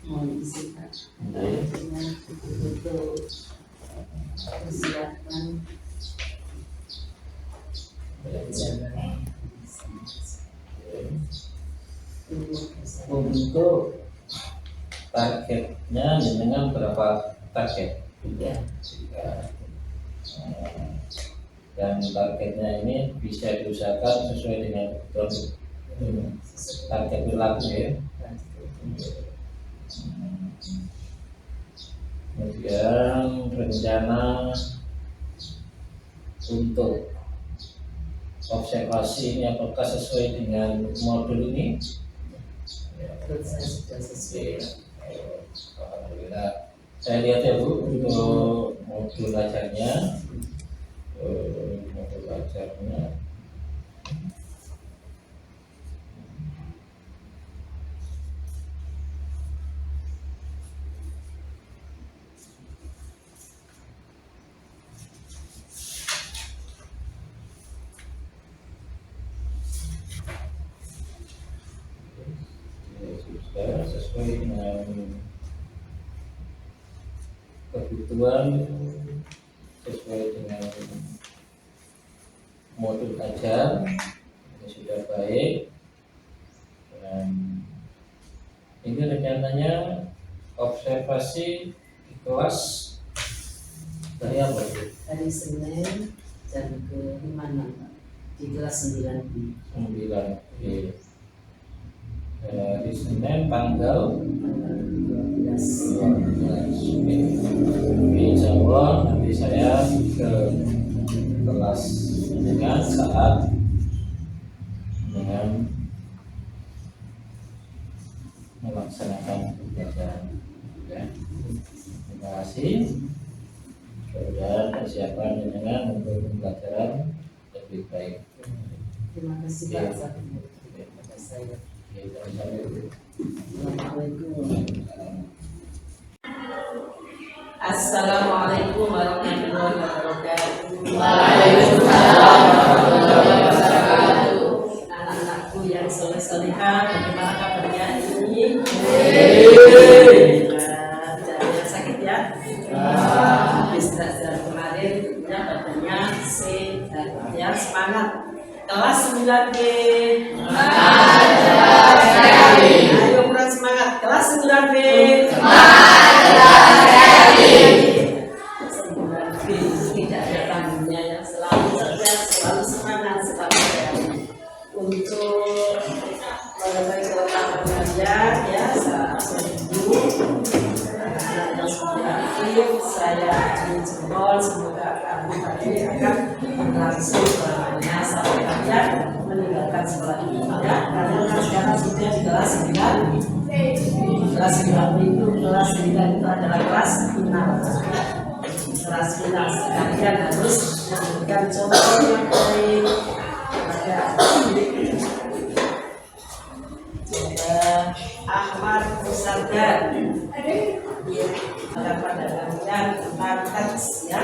Mohon izin Pak. Dengan betul-betul persiapan untuk targetnya dengan berapa target? ya. Dan targetnya ini bisa diusahakan sesuai dengan target perilaku ya. Kemudian rencana untuk observasi ini apakah sesuai dengan modul ini? Menurut saya sudah sesuai. Alhamdulillah. Saya lihat ya Bu untuk modul belajarnya. Modul belajarnya. Sudah sesuai dengan kebutuhan, sesuai dengan modul ajar, ini sudah baik. Dan ini rencananya observasi di kelas dari apa? Hari Senin jam ke-5 Pak, di kelas 9B. 9. Hari Senin tanggal 12. Insya Allah nanti saya ke kelas dengan saat dengan melaksanakan pembelajaran. Ya. Terima kasih. Mudah-mudahan persiapan dengan untuk pembelajaran lebih baik. Terima kasih Pak. Kepada saya. Assalamualaikum warahmatullahi wabarakatuh. Waalaikumsalam warahmatullahi wabarakatuh. Anak-anakku yang soleh-solehah, bagaimana kabarnya ini? Tidak ada sakit ya? Habis belajar kemarin, ya badannya sehat ya, semangat. Kelas 9B. Ayo kurang semangat. Kelas 9B. 9B tidak ada tanggungannya ya, selalu cerdas, selalu semangat, selalu berani. Untuk mengetahui kelemahan kalian ya, saya dulu anak-anak sekolah aktif, saya jempol, semoga kami tadi akan berlangsung selamanya sampai kalian meninggalkan sekolah ini ya, karena sekarang sudah di kelas 9. Kelas 9 itu kelas 9 itu adalah kelas final. Kelas final kalian harus memberikan contoh yang baik pada Ahmad Musadar pada kalian tentang teks ya,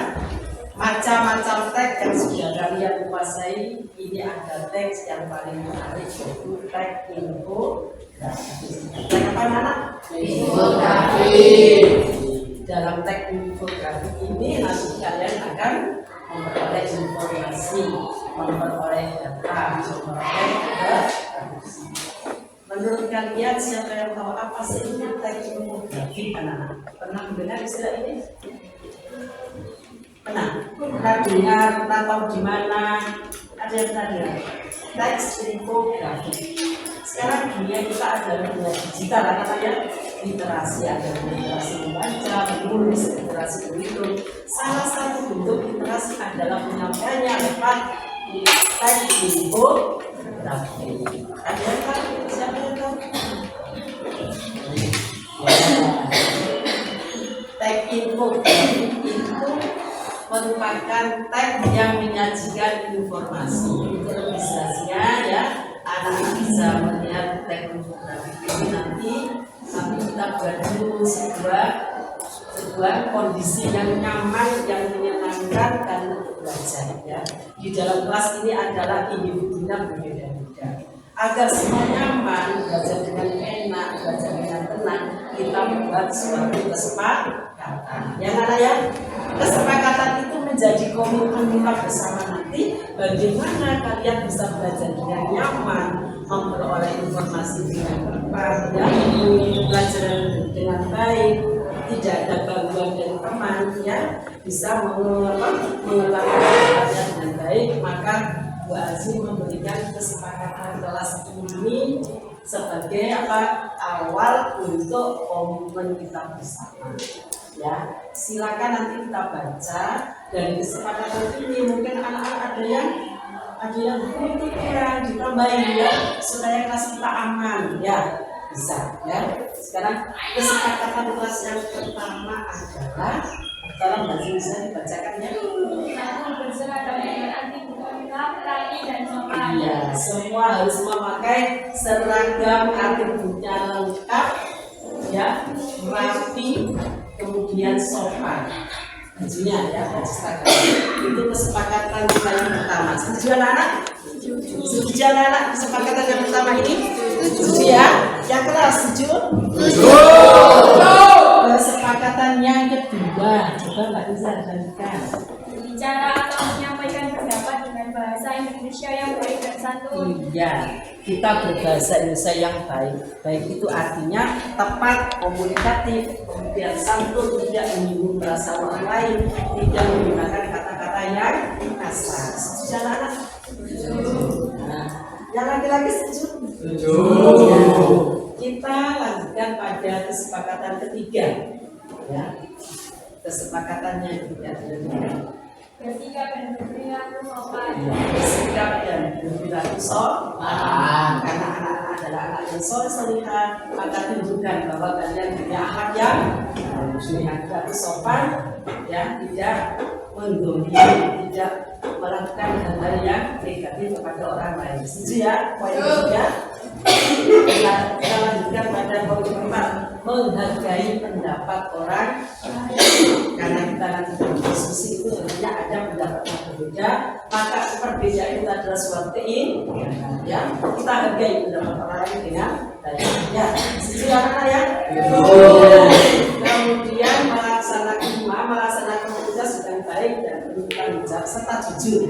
macam-macam teks yang sudah kalian kuasai. Ini ada teks yang paling menarik yaitu teks info. Teks apa anak? Infografi. Dalam teks infografi ini nanti kalian akan memperoleh informasi, memperoleh data, memperoleh traduksi. Menurut kalian siapa yang tahu apa sih ini teks infografi anak-anak? Pernah mendengar istilah ini? Pernah? Pernah dengar? Pernah tahu di mana? Ada yang pernah dengar? Teks infografi. Sekarang dunia kita adalah dunia digital, katanya literasi, ada literasi membaca, menulis, literasi berhitung. Salah satu bentuk literasi adalah penyampaiannya lewat teks infografi. Ada yang tahu? Siapa yang tahu? Teks infografi itu merupakan teks yang menyajikan informasi. Ilustrasinya ya, anak-anak bisa melihat teks infografi ini nanti kita buat dulu sebuah kondisi yang nyaman, yang menyenangkan dan untuk belajar ya. Di dalam kelas ini adalah individunya berbeda-beda. Agar semua nyaman, belajar dengan enak, belajar dengan tenang, kita membuat suatu kesepakatan. Ya anak ya, kesepakatan itu menjadi komitmen kita bersama nanti. Bagaimana kalian bisa belajar dengan nyaman, memperoleh informasi dengan tepat, ya, mengikuti pelajaran dengan baik, tidak ada gangguan dari teman, ya, bisa mengelola pelajaran dengan baik. Maka Bu Aziz memberikan kesepakatan kelas ini sebagai awal untuk komitmen kita bersama. Ya, silakan nanti kita baca dari kesepakatan ini. Mungkin anak-anak ada yang kurang ditambahin ya supaya kelas kita aman ya, bisa ya. Sekarang kesepakatan kelas yang pertama adalah, tolong masih bisa dibacakannya. Berseragam dengan anti lengkap, rapi dan sopan. Iya, semua harus memakai seragam atributnya lengkap, ya, rapi, kemudian sopan. Bajunya ya, baju seragam. Itu kesepakatan kita yang pertama. Setuju anak-anak? Setuju anak-anak kesepakatan yang pertama ini? Setuju ya? Yang kelas setuju? Kesepakatan yang kedua, coba Mbak Iza lanjutkan. Bicara atau menyampaikan pendapat dengan bahasa Indonesia yang baik dan santun. Iya, kita berbahasa Indonesia yang baik. Baik itu artinya tepat, komunikatif, kemudian santun, tidak menyinggung perasaan orang lain, tidak menggunakan kata-kata yang kasar. Setuju anak-anak? Nah, yang laki-laki setuju? Setuju. Ya, kita lanjutkan pada kesepakatan ketiga. Ya, kesepakatannya tidak ada. Bersikap dan berperilaku sopan. Bersikap dan berperilaku sopan. Karena anak-anak adalah anak yang soleh-solehah, maka tunjukkan bahwa kalian punya akhlak yang berperilaku sopan, ya, tidak menggolimi, tidak melakukan hal-hal yang negatif kepada orang lain. Setuju ya? Poin ketiga. Kita lanjutkan pada poin keempat, menghargai pendapat orang lain. Karena kita nanti berdiskusi itu tentunya ada pendapat yang berbeda, maka perbedaan itu adalah suatu keinginan, ya. Kita hargai pendapat orang lain dengan baik, ya. Setuju anak-anak ya? Kemudian melaksanakan tugas dengan baik dan bertanggung jawab serta jujur.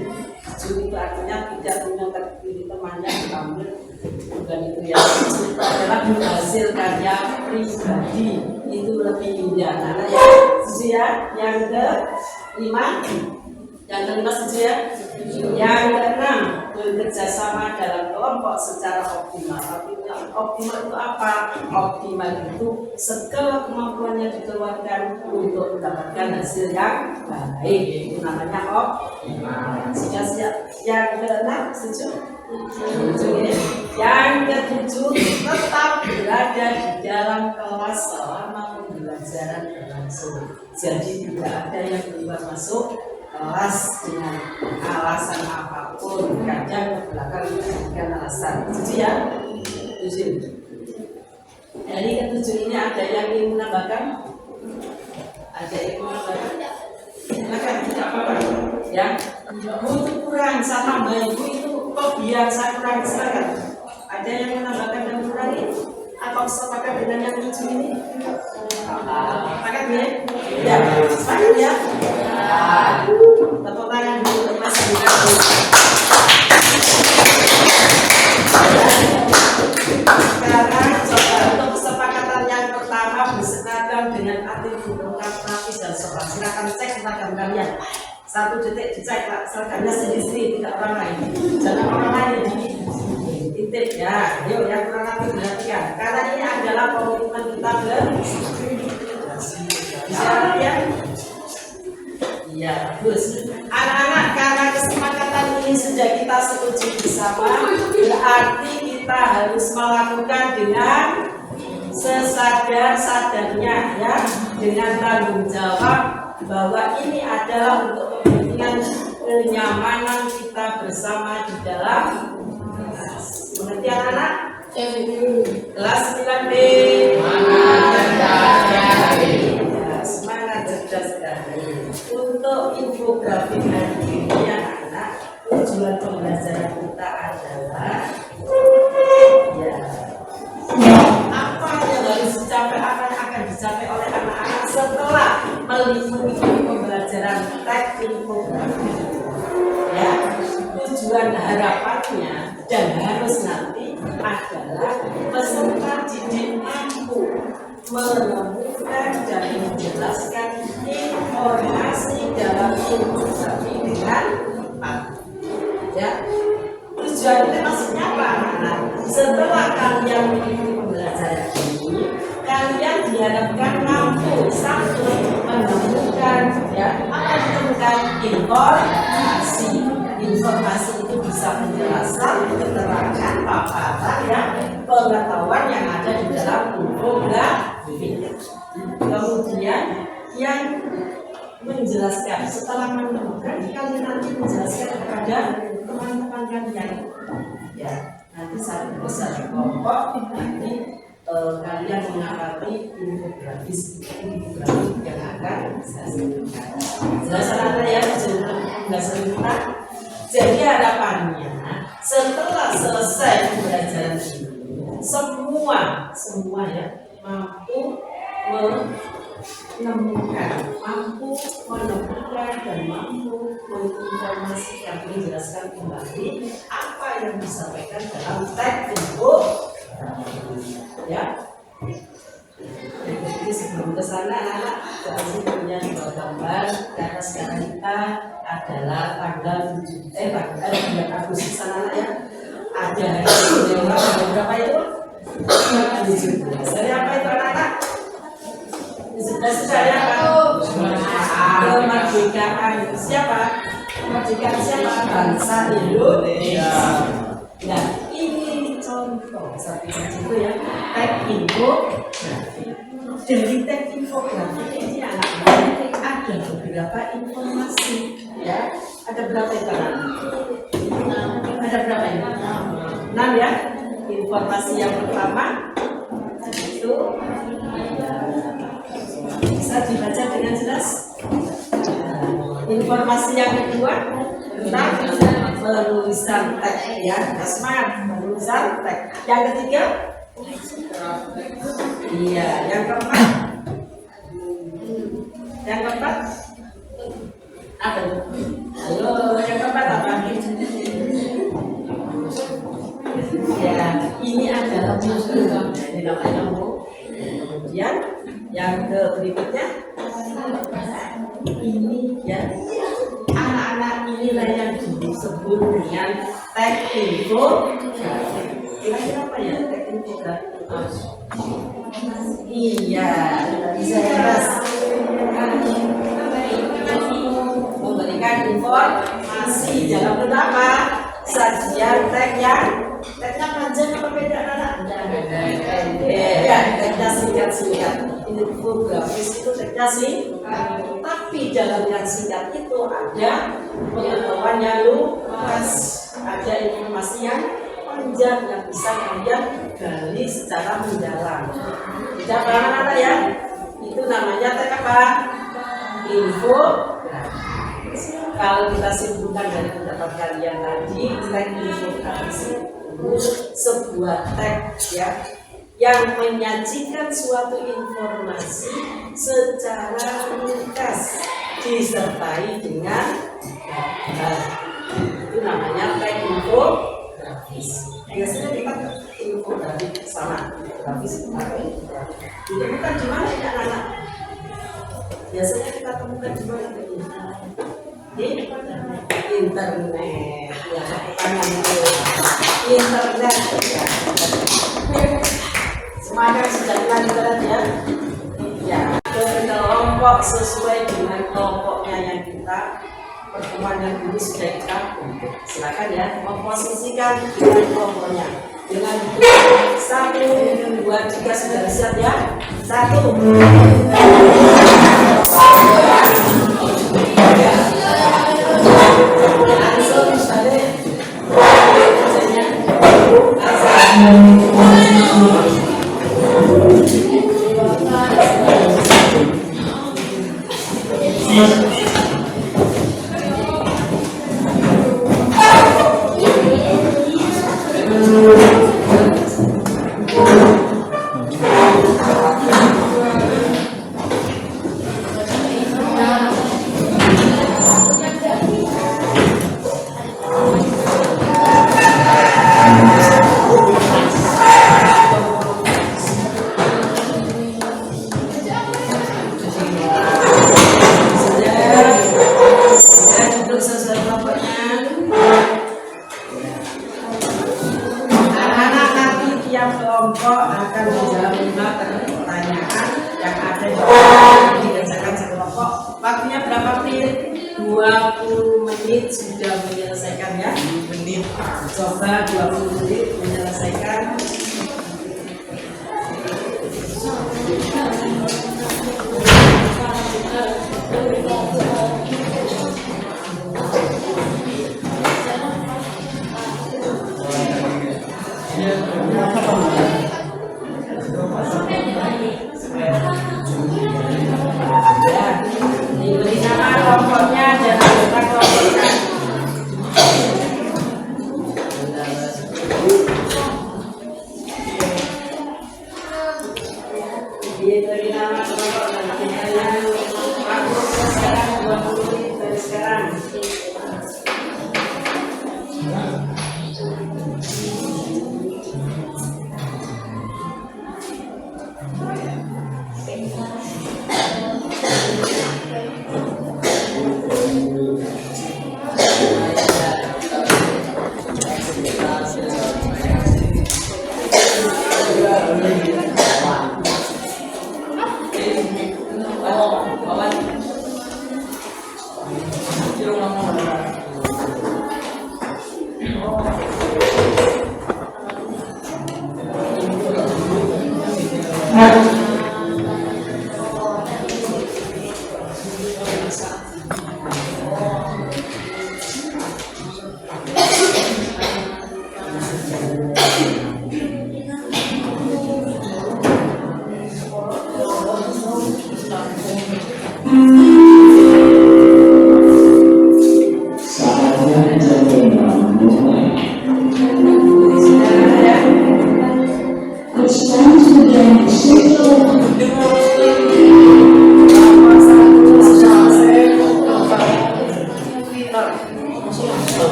Jujur itu artinya tidak menyangka diri temannya diambil, bukan itu ya. Jujur itu adalah hasil karya pribadi, itu lebih indah. Karena ya, setuju ya. Yang kelima, setuju ya. Yang keenam, bekerja sama dalam kelompok secara optimal. Optimal itu apa? Optimal itu segala kemampuannya dikeluarkan untuk mendapatkan hasil yang baik. Itu namanya optimal. Yang keenam, setuju? Yang ketujuh, tetap berada di dalam kelas selama pembelajaran berlangsung. Jadi tidak ada yang keluar masuk kelas dengan alasan apapun, kadang ke belakang dengan alasan. Setuju ya? Setuju. Dari ketujuh ini ada yang ingin menambahkan? Ada yang ingin menambahkan? Silakan, tidak apa-apa. Ya, itu kurang, saya tambahin. Itu kok biar saya kurang, silakan. Ada yang menambahkan dan mengurangi? Atau sepakat dengan yang tujuh ini? Sepakat ya? Ya, sepakat ya? Tepuk tangan dulu Mas Bika. Sekarang coba untuk kesepakatan yang pertama, berseragam dengan atribut lengkap, rapi dan sopan. Silakan cek seragam kalian. 1 detik dicek seragamnya sendiri, tidak orang lain. Jangan orang lain dititip ya. Yuk yang kurang rapi perhatikan. Karena ini adalah komitmen kita bisa ya. Iya, bagus. Anak-anak, karena kesepakatan ini sudah kita setuju bersama, berarti kita harus melakukan dengan sesadar-sadarnya, ya, dengan tanggung jawab bahwa ini adalah untuk kepentingan kenyamanan kita bersama di dalam kelas. Mengerti anak-anak? Kelas 9B. Semangat cerdas sekali. Untuk infografik hari ini anak-anak, tujuan pembelajaran kita adalah ya, apa yang harus dicapai, apa yang dicapai oleh anak-anak setelah mengikuti pembelajaran teknik infografi. Ya, tujuan harapannya dan harus nanti adalah peserta didik mampu menemukan dan menjelaskan informasi dalam infografi dengan tepat. Ya, tujuan itu maksudnya apa, anak-anak? Setelah kalian mengikuti pembelajaran ini, kalian diharapkan mampu satu menemukan, ya, apa ditemukan informasi itu bisa menjelaskan keterangan paparan ya pengetahuan yang ada di dalam infografi. Kemudian yang menjelaskan setelah menemukan, kalian nanti menjelaskan kepada teman-teman kalian. Ya, nanti satu kelompok nanti kalian mengamati infografi yang akan saya sebutkan. Jelasan ada ya, penjelasan kita. Jadi harapannya setelah selesai pembelajaran ini, semua ya mampu menemukan dan mampu menginformasikan, menjelaskan kembali apa yang disampaikan dalam teks infografi. Ya. Jadi sebelum ke sana anak-anak kasih punya gambar karena sekarang kita adalah tanggal 7 Agustus anak-anak ya. Ada hari berapa itu? 17. Dari apa itu anak-anak? 17 dari apa? Kemerdekaan siapa? Kemerdekaan siapa? Bangsa Indonesia. Nah, ini contoh seperti itu ya. Teks infografi. Dari teks infografi ini anak-anak ada beberapa informasi ya. Ada berapa itu anak? Ada berapa ini? 6 ya. Informasi yang pertama itu bisa dibaca dengan jelas. Informasi yang kedua tentang penulisan teks ya, Asman, penulisan teks. Yang ketiga, iya, yang keempat apa? Halo, yang keempat apa? Ya, ini adalah musuh. Ini namanya musuh. Kemudian yang berikutnya ini ya, anak-anak inilah yang disebut dengan teks infografi. Kira-kira apa ya teks infografi? Iya, bisa jelas. Memberikan informasi dalam bentuk apa? Sajian teksnya panjang apa beda anak? Ya, teksnya singkat-singkat. Infografis itu teksnya singkat. Tapi dalam yang singkat itu ada pengetahuan yang luas, ada informasi yang panjang yang bisa kalian gali secara mendalam. Tidak anak-anak ya? Itu namanya teks apa? Infografi. Kalau kita simpulkan dari pendapat kalian tadi, teks infografi itu sebuah teks ya yang menyajikan suatu informasi secara ringkas disertai dengan gambar. Itu namanya teks infografi. Biasanya kita infografi sama grafis tapi ditemukan di mana ya anak-anak? Biasanya kita temukan di mana? Di internet ya, internet ya. Semuanya sudah kenal internet ya. Ya, kelompok sesuai dengan kelompoknya yang kita pertemuan yang dulu sudah kita bentuk. Silakan ya memposisikan dengan kelompoknya. Dengan 1, 2, 3 sudah siap ya. 1. Langsung balik. kelompok akan menjawab 5 pertanyaan yang ada di dikerjakan sekelompok. Waktunya berapa menit? 20 menit sudah menyelesaikan ya. Menit. Coba 20 menit menyelesaikan. Diberi nama kelompoknya dan anggota kelompoknya. Diberi nama kelompok dan anggotanya. Waktu sekarang 20 menit dari sekarang.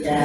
Ya,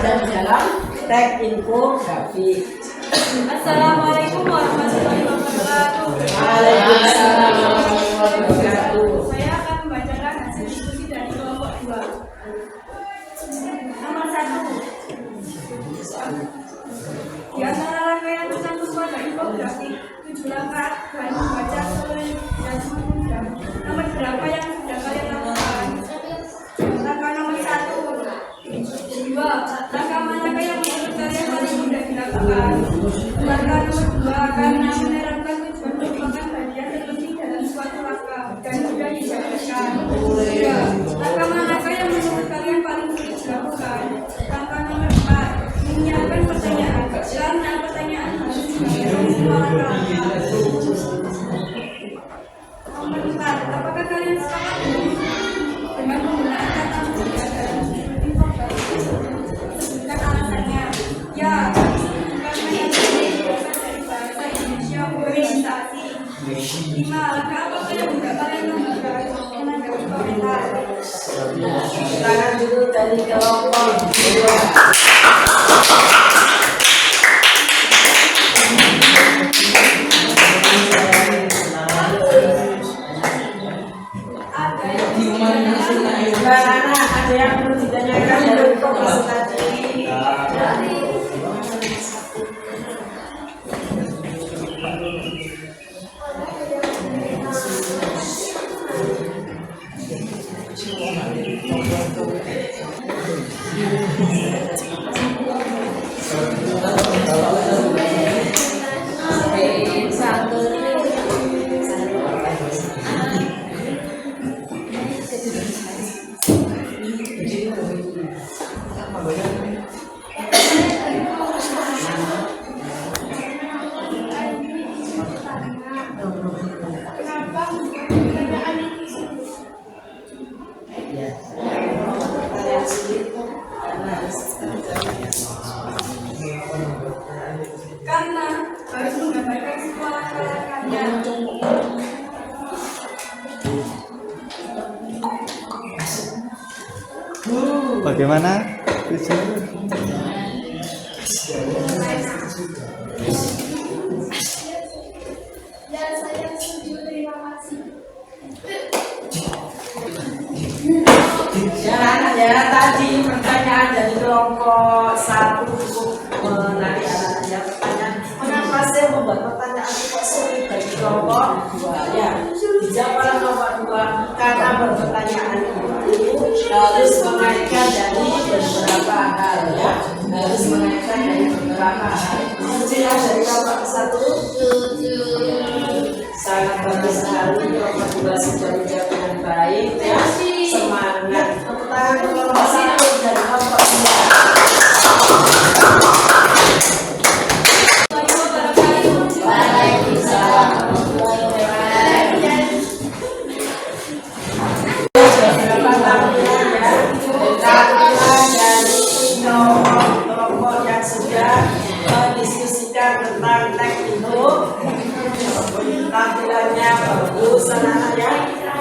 ada di dalam tag infografik. Assalamualaikum warahmatullahi wabarakatuh. Waalaikumsalam warahmatullahi wabarakatuh. Saya akan membacakan hasil diskusi dari kelompok 2. Nomor 1. Di antara rangkaian tercantum pada infografik 7 langkah bahan membaca sulit dan mudah. Nomor berapa yang sudah kalian lakukan? Langkah nomor 1. 2. Langkah manakah yang menurut kalian paling mudah dilakukan? Langkah nomor 2. Karena menerapkan tujuan merupakan bagian terpenting dalam suatu langkah dan mudah dijalankan. 3. Langkah manakah yang menurut kalian paling sulit dilakukan? Langkah nomor 4. Menyiapkan pertanyaan karena pertanyaan harus dijawab semua langkah. Nomor 4. Apakah kalian sepakat dengan penggunaan kata mudah dalam infografik? Sebutkan alasannya. Ya, karena yang diperlukan dari bahasa Indonesia organisasi. 5. Langkah apakah yang sudah kalian lakukan? Menanggapi komentar. Tangan dulu dari kelompok 2. Anak-anak, ada yang perlu ditanyakan dari informasi tadi? Karena harus menggambarkan semua langkah-langkahnya. Bagaimana? Ya, saya setuju. Terima kasih. Ya, tadi pertanyaan dari kelompok 1 cukup menarik anak-anaknya. Pertanyaan, kenapa saya membuat pertanyaan itu kok sulit bagi kelompok 2? Ya, dijawab oleh kelompok 2 karena berpertanyaan itu harus mengaitkan dari beberapa hal, ya, harus mengaitkan dari beberapa hal. Jelas dari kelompok 1 sangat bagus sekali, kelompok 2 sudah menjawab dengan baik, ya, semangat. Tepuk tangan untuk kelompok 1 dan kelompok 2. Waalaikumsalam warahmatullahi wabarakatuh. Beberapa tampilan, ya, tampilan dari kelompok yang sudah mendiskusikan tentang tag info. Tampilannya bagus, anak-anak, ya.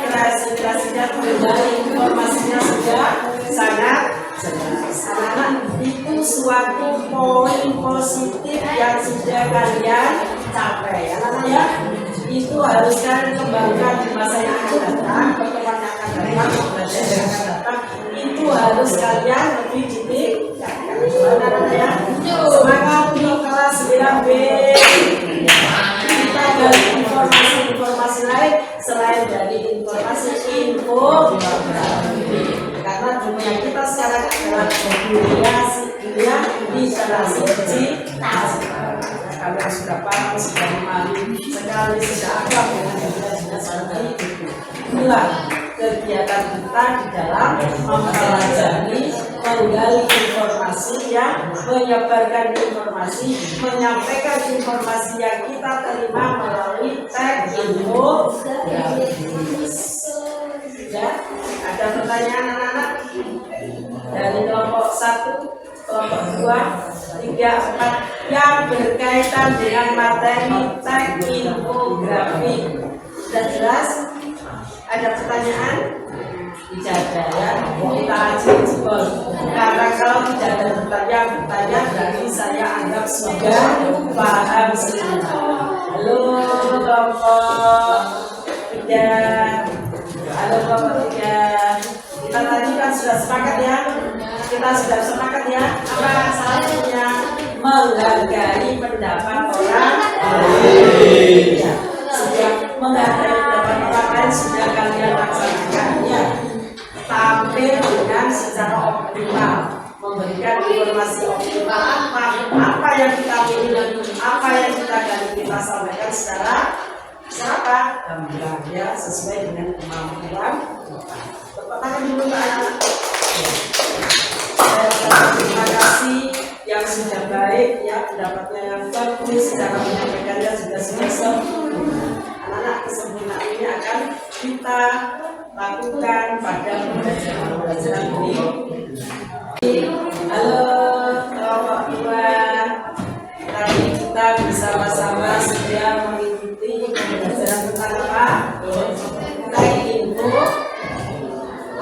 Kreasi-kreasinya kembali, informasinya sudah sangat jelas. Anak-anak, itu suatu poin positif yang sudah kalian capai, anak-anak, ya. Itu harus kalian kembangkan di masa yang akan datang, pertemuan yang akan datang, pembelajaran yang akan datang. Itu harus kalian lebih ditingkatkan, anak-anak, ya. Semangat untuk kelas 9B. Kita gali informasi-informasi lain selain dari informasi info, karena dunia kita sekarang adalah dunia literasi digital. Kalian sudah paham, sudah memahami sekali, sudah akrab dengan dunia seperti itu. Inilah kegiatan kita di dalam mempelajari, menggali informasi, ya, menyebarkan informasi, menyampaikan informasi yang kita terima melalui tag info. Ya, ada pertanyaan anak-anak dari kelompok 1, kelompok 2, 3, 4 yang berkaitan dengan materi tag infografik. Sudah jelas? Ada pertanyaan? ijazah ya, kita aja jebol. Karena kalau tidak ada bertanya berarti saya anggap sudah paham semua. Halo kelompok 3, halo kelompok 3. Kita tadi kan sudah sepakat ya, apa salah satunya menghargai pendapat orang lain. Ya, sudah menghargai pendapat orang lain sudah kalian laksanakan ya. Tampil dengan secara optimal, memberikan informasi optimal apa yang kita pilih, apa yang kita sampaikan secara gamblang ya, sesuai dengan kemampuan. Tepuk tangan dulu anak-anak. Terima kasih yang sudah baik ya, pendapatnya yang bagus, cara menyampaikannya juga sudah sempurna. Anak-anak kesempurnaan ini akan kita lakukan pada pembelajaran ini. Halo kelompok 2, tadi kita bersama-sama sudah mengikuti pembelajaran tentang apa? Tag info.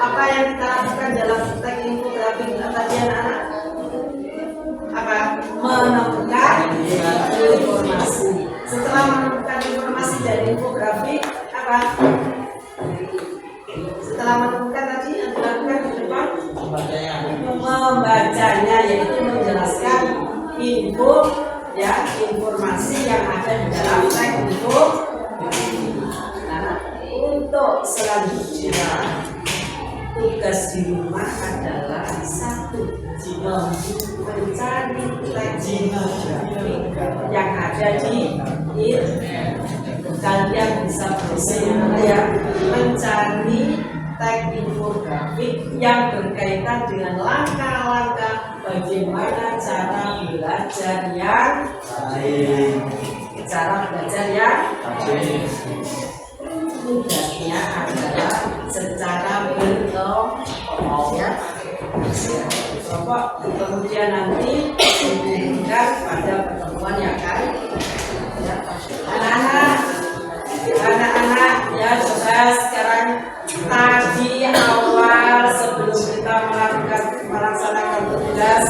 Apa yang kita lakukan dalam tag infografik tadi anak-anak? Apa? Menemukan informasi. Setelah menemukan informasi dari infografik, apa? Setelah menemukan tadi yang dilakukan di depan, membacanya, yaitu menjelaskan info ya, informasi yang ada di dalam tag info. Nah, untuk selanjutnya tugas di rumah adalah satu, mencari tag infografik yang ada di kalian bisa berusaha ya, mencari tag infografik yang berkaitan dengan langkah-langkah bagaimana cara belajar yang baik. Tugasnya adalah secara berkelompok ya. Kelompok kemudian nanti diberikan pada pertemuan yang akan ya. Anak-anak ya, coba sekarang tadi awal sebelum kita melaksanakan tugas,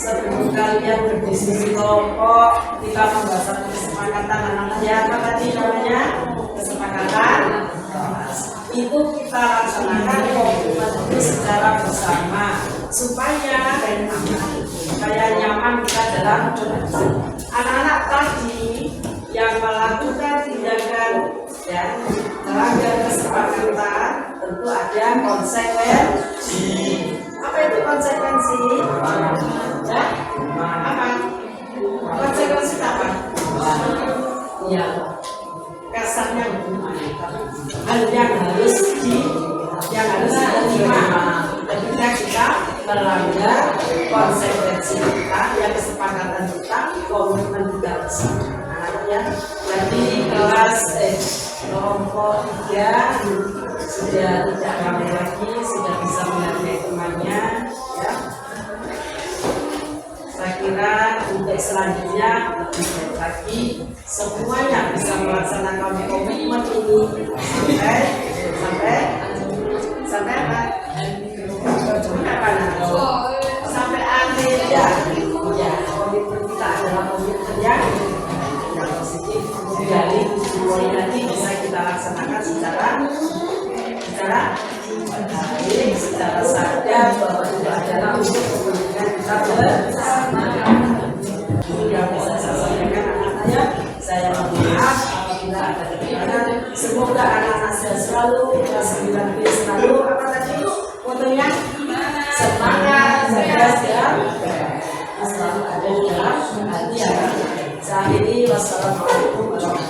sebelum kalian berdiskusi kelompok, kita membahas satu kesepakatan anak-anak ya, apa tadi namanya? Kesepakatan. Itu kita laksanakan komitmen itu secara bersama supaya nyaman kita dalam belajar. Anak-anak tadi yang melakukan tindakan ya, melanggar kesepakatan tentu ada konsekuensi. Apa itu konsekuensi? Ya? Apa? Konsekuensi apa? Ya, kasarnya hukuman. Hal yang harus diterima ketika kita melanggar konsekuensi kita, ya kesepakatan kita, komitmen kita bersama. Ya, jadi kelas kelompok 3 sudah tidak ramai lagi, sudah bisa menghargai temannya ya. Saya kira untuk selanjutnya lebih baik lagi semuanya bisa melaksanakan komitmen ini sampai apa? Sampai akhir ya. Komitmen kita adalah komitmen yang positif, dari semuanya nanti bisa kita laksanakan secara baik, secara sadar bahwa itu adalah untuk kepentingan kita bersama. Itu yang bisa saya sampaikan anak-anaknya. Saya mohon maaf apabila ada kekurangan. Semoga anak-anak saya selalu kelas 9B selalu apa tadi fotonya semangat, cerdas ya, selalu ada di dalam hati ya. Saat ini wassalamualaikum warahmatullahi wabarakatuh.